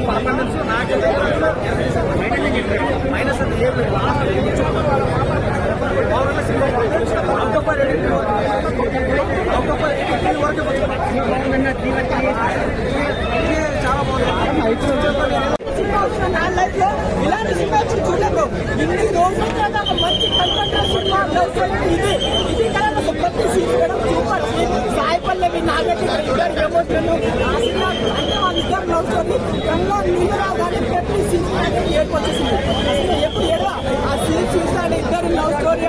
Performance నాకైతే minus అది ఏం లేదు. చాలా బాగుంది. నా లైఫ్ లో ఇలాంటి సినిమా చూడలేదు. ఇన్ని రోజుల తర్వాత మంచి కంటెంట్ సినిమా ఇది ఇది కదా ప్రతి scene super scene. Sai Pallavi నాగటి ఇద్దరు ఎమోషన్ ఆ సినిమా అంటే వాళ్ళిద్దరు లవ్ స్టోరీ కన్నా నీళ్ళు రాగానే ప్రతి సీన్ ఏర్పొచ్చేసింది. అసలు ఎప్పుడు ఏడా ఆ సీన్ చూస్తాడు ఇద్దరు లవ్ స్టోరీ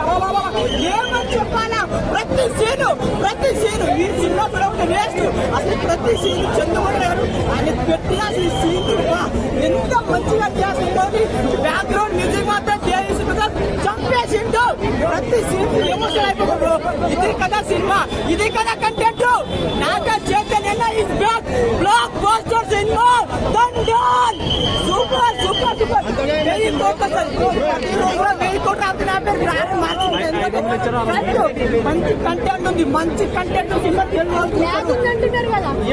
ఏమని చెప్పాలా. ప్రతి సీను ఈ సినిమా కూడా వేస్ట్. అసలు ప్రతి సీన్ చంద్రబాబు గారు ఆయన పెట్టి అసలు సీన్ ఎంత మంచిగా చేస్తుంది. బ్యాక్గ్రౌండ్ మ్యూజిక్ మాత్రం చంపేసిండు. ప్రతి సీన్ ఎమోషన్ అయిపోతుంది. ఇది కదా సినిమా, ఇది కదా content. Naga Chaitanya is back. Blockbuster cinema దండన్ సూపర్ సూపర్ సూపర్. 1000 కోట్ల మంచి కంటెంట్ ఉంది. మంచి కంటెంట్ సినిమా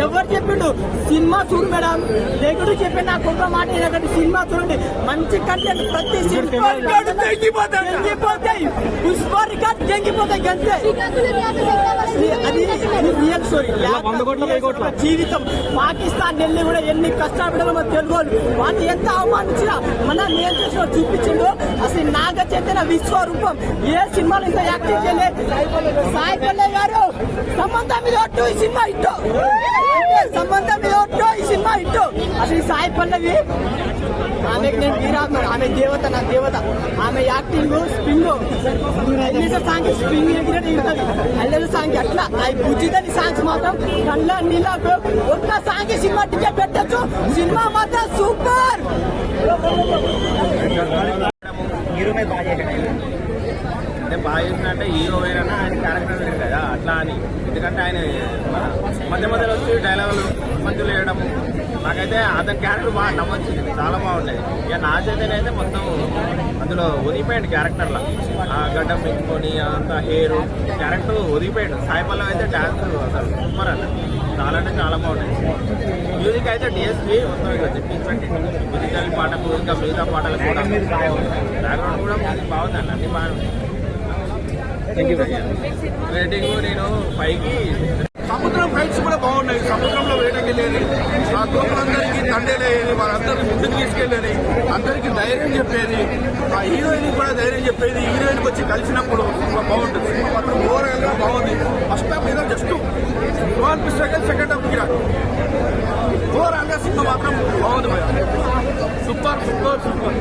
ఎవరు చెప్పిండు సినిమా చూడు మేడం. లేకుడు చెప్పి నాకు ఒక మాట ఏదంటే సినిమా చూడండి. మంచి కంటెంట్ ప్రతి తెంగిపోతాయి. పుష్ప రికార్డ్ తెంగిపోతాయి అంతే. అది రియల్ స్టోరీ. జీవితం పాకిస్తాన్ వెళ్ళి కూడా ఎన్ని కష్టపడాలో మన తెలుగు వాళ్ళు ఎంత అవమానించినా మన నేర్చేసిన చూపించిండు. అసలు నాగ చైతన్య విశ్వరూపం. ఏ సినిమాలో ఇంత యాక్టింగ్ చేయలేదు. సాయి పల్లవి గారు సంబంధం మీద ఒట్టు ఈ సినిమా ఇట్టు. సంబంధం మీద ఒట్టు ఈ సినిమా ఇట్టు. అసలు సాయి పల్లవి ఆమెకి నేను వీరాత్మ. ఆమె దేవత, నా దేవత. ఆమె యాక్టింగ్ స్ప్రింగ్ సాంగ్ స్ప్రింగ్ ఎగిరది అల్లెలు సాంగ్ అట్లా అవి బుజ్జిదని సాంగ్స్ మాత్రం కళ్ళ నీళ్ళకు ఒక్క సాంగ్ సినిమా టికెట్ పెట్టచ్చు. సినిమా మాత్రం సూపర్. అంటే బాగా చేసినట్టే హీరో వేరైనా ఆయన క్యారెక్టర్ లేదు కదా అట్లా అని. ఎందుకంటే ఆయన మధ్య మధ్యలో వచ్చి డైలాగులు మంచులు వేయడము నాకైతే అతని క్యారెక్టర్ బాగా నమ్మొచ్చింది. చాలా బాగుండేది. ఇక నా చైతన్య అయితే మొత్తం అందులో ఒదిగిపోయాడు క్యారెక్టర్లో. ఆ గడ్డం పెంచుకొని అంతా హెయిర్ క్యారెక్టర్ ఒదిగిపోయాడు. సాయి పల్లవి అయితే డాన్స్ అసలు సూపర్ అన్న. చాలా అంటే చాలా బాగుంటుంది. మ్యూజిక్ అయితే డిఎస్పీ మొత్తం ఇక చెప్పించండి. మ్యూజికల్ పాటకు ఇంకా మిగతా పాటలు కూడా బ్యాక్గ్రౌండ్ కూడా మ్యూజిక్ బాగుంది అన్న. అన్ని బాగుంది. రేటింగ్ నేను 5కి. సముద్రం ఫైట్స్ కూడా బాగున్నాయి. సముద్రంలో వేటకెళ్ళేది, ఆ తోపులందరికీ తండేలేది, వాళ్ళందరినీ ముందుకు తీసుకెళ్లేది, అందరికీ ధైర్యం చెప్పేది, ఆ హీరోయిన్ కూడా ధైర్యం చెప్పేది. హీరోయిన్కి వచ్చి కలిసినప్పుడు బాగుంటుంది. సినిమా మాత్రం ఓవరాల్గా బాగుంది. ఫస్ట్ హాఫ్ మీద జస్ట్ అనిపిస్తే సెకండ్ హాఫ్కి రాదు. ఓవరాల్గా సినిమా మాత్రం బాగుంది. Super super super.